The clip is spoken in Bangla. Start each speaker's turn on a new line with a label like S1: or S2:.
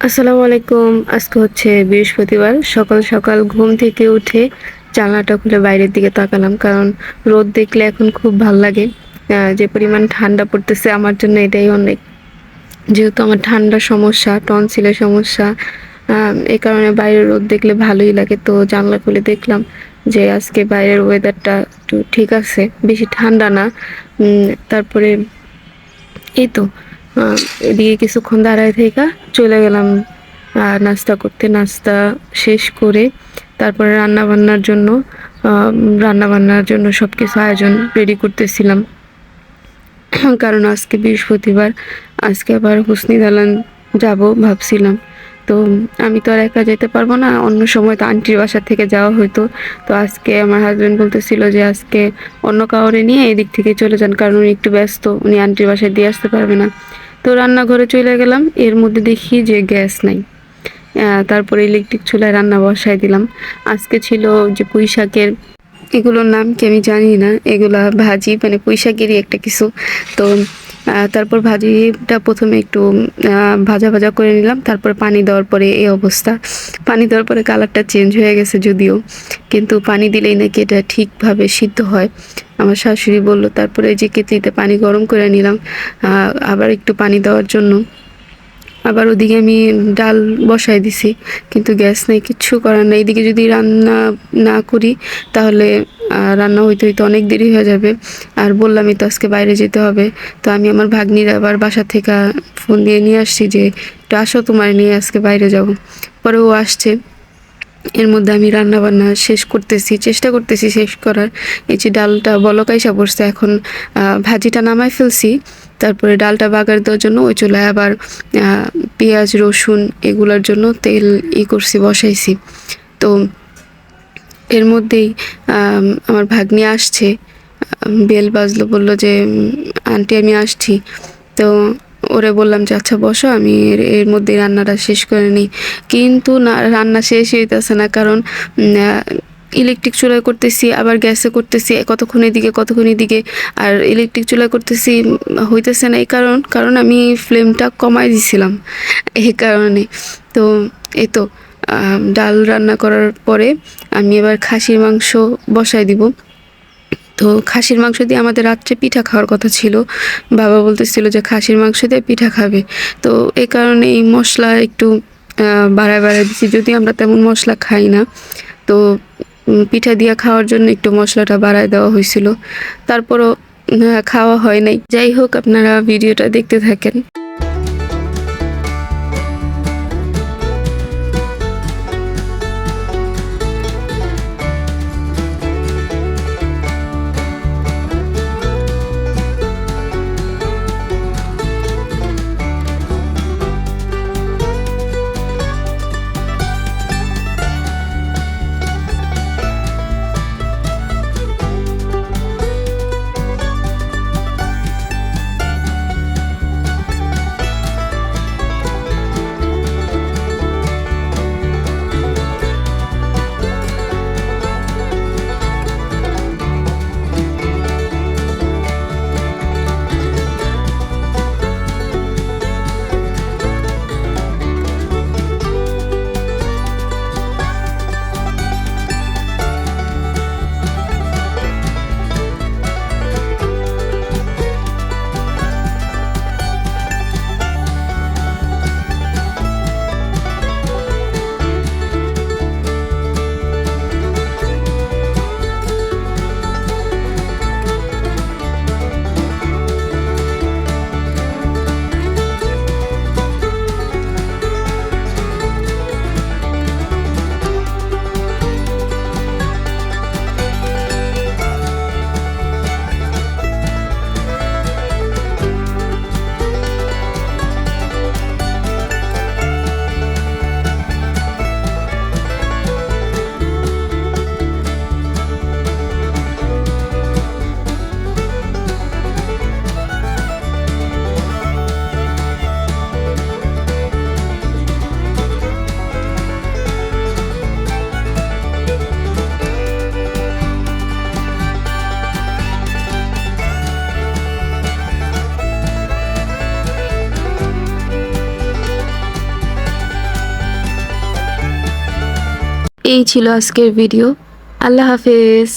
S1: আসসালামু আলাইকুম। আজকে হচ্ছে বৃহস্পতিবার। সকাল, সকাল ঘুম থেকে উঠে জানালাটা খুলে বাইরের দিকে তাকালাম। কারণ রোদ দেখলে এখন খুব ভাল লাগে। যে পরিমাণ ঠান্ডা পড়তেছে আমার জন্য এটাই অনেক। যেহেতু আমার ঠান্ডার সমস্যা, টনসিলের সমস্যা, এ কারণে বাইরের রোদ দেখলে ভালোই লাগে। তো জানলা খুলে দেখলাম যে আজকে বাইরের ওয়েদারটা একটু ঠিক আছে। বেশি ঠান্ডা না। তারপরে এই তো আ এদিকে কিছুক্ষণ দাঁড়ায় থাইকা চলে গেলাম নাস্তা করতে। নাস্তা শেষ করে তারপরে রান্নাবান্নার জন্য সবকিছু আয়োজন রেডি করতেছিলাম। কারণ আজকে বৃহস্পতিবার। আজকে আবার হুসনি দালান যাবো ভাবছিলাম। তো আমি তো আর একা যেতে পারবো না। অন্য সময় তো আন্টির বাসা থেকে যাওয়া হইতো। তো আজকে আমার হাসব্যান্ড বলতেছিল যে আজকে অন্য কাউরে নিয়ে এদিক থেকে চলে যান। কারণ উনি একটু ব্যস্ত। উনি আন্টির বাসায় দিয়ে আসতে পারবে না। তো রান্নাঘরে চলে গেলাম। এর মধ্যে দেখি যে গ্যাস নাই। তারপরে ইলেকট্রিক চুলায় রান্না বসায় দিলাম। আজকে ছিল যে পুঁইশাকের, এগুলোর নাম কি আমি জানি না। এগুলা ভাজি মানে পুঁইশাকেরই একটা কিছু। তো তারপর ভাজিটা ১ম এ একটু ভাজা, ভাজা করে নিলাম। তারপরে পানি দেওয়ার পরে এই অবস্থা। পানি দেওয়ার পরে কালারটা চেঞ্জ হয়ে গেছে যদিও। কিন্তু পানি দিলেই নাকি এটা ঠিকভাবে সিদ্ধ হয়। আমার শাশুড়ি বলল। তারপরে এই যে কেতলিতে পানি গরম করে নিলাম আবার একটু পানি দেওয়ার জন্য। আবার ওদিকে আমি ডাল বসায় দিছি, কিন্তু গ্যাস নেই, কিচ্ছু করার নাই। এদিকে যদি রান্না না করি তাহলে রান্না হইতে হইতে অনেক দেরি হয়ে যাবে। আর বললামই তো আজকে বাইরে যেতে হবে। তো আমি আমার ভাগ্নির আবার বাসা থেকে ফোন দিয়ে নিয়ে আসছি যে একটু আসো, তোমার নিয়ে আজকে বাইরে যাব। পরে ও আসছে। এর মধ্যে আমি রান্নাবান্না শেষ করতেছি, চেষ্টা করতেছি শেষ করার। এই যে ডালটা বলক আইসা পড়ছে, এখন ভাজিটা নামায় ফেলছি। তারপরে ডালটা বাগার দেওয়ার জন্য ওই চুলায় আবার পেঁয়াজ রসুন এগুলোর জন্য তেল করছি, বসাইছি। তো এর মধ্যেই আমার ভাগ্নি আসছে। বেল বাজলো, বলল যে আন্টি আমি আসছি। তো ওরে বললাম যে আচ্ছা বসো, আমি এর মধ্যে রান্নাটা শেষ করে নিই। কিন্তু না, রান্না শেষ হইতেছে না। কারণ ইলেকট্রিক চুলায় করতেছি, আবার গ্যাসে করতেছি, কতক্ষণ এদিকে কতক্ষণ এদিকে। আর ইলেকট্রিক চুলায় করতেছি হইতেছে না। এই কারণ আমি ফ্লেমটা কমাই দিছিলাম এই কারণে। তো এই তো ডাল রান্না করার পরে আমি এবার খাসির মাংস বসাই দিব। তো খাসির মাংস দিয়ে আমাদের রাত্রে পিঠা খাওয়ার কথা ছিল। বাবা বলতেছিল যে খাসির মাংস দিয়ে পিঠা খাবে। তো এই কারণে এই মশলা একটু বাড়ায় বাড়ায় দিচ্ছি, যদি আমরা তেমন মশলা খাই না। তো পিঠা দিয়া খাওয়ার জন্য একটু মশলাটা বাড়ায় দেওয়া হয়েছিল। তারপরও খাওয়া হয় নাই। যাই হোক, আপনারা ভিডিওটা দেখতে থাকেন। এই ছিল আজকের ভিডিও। আল্লাহ হাফেজ।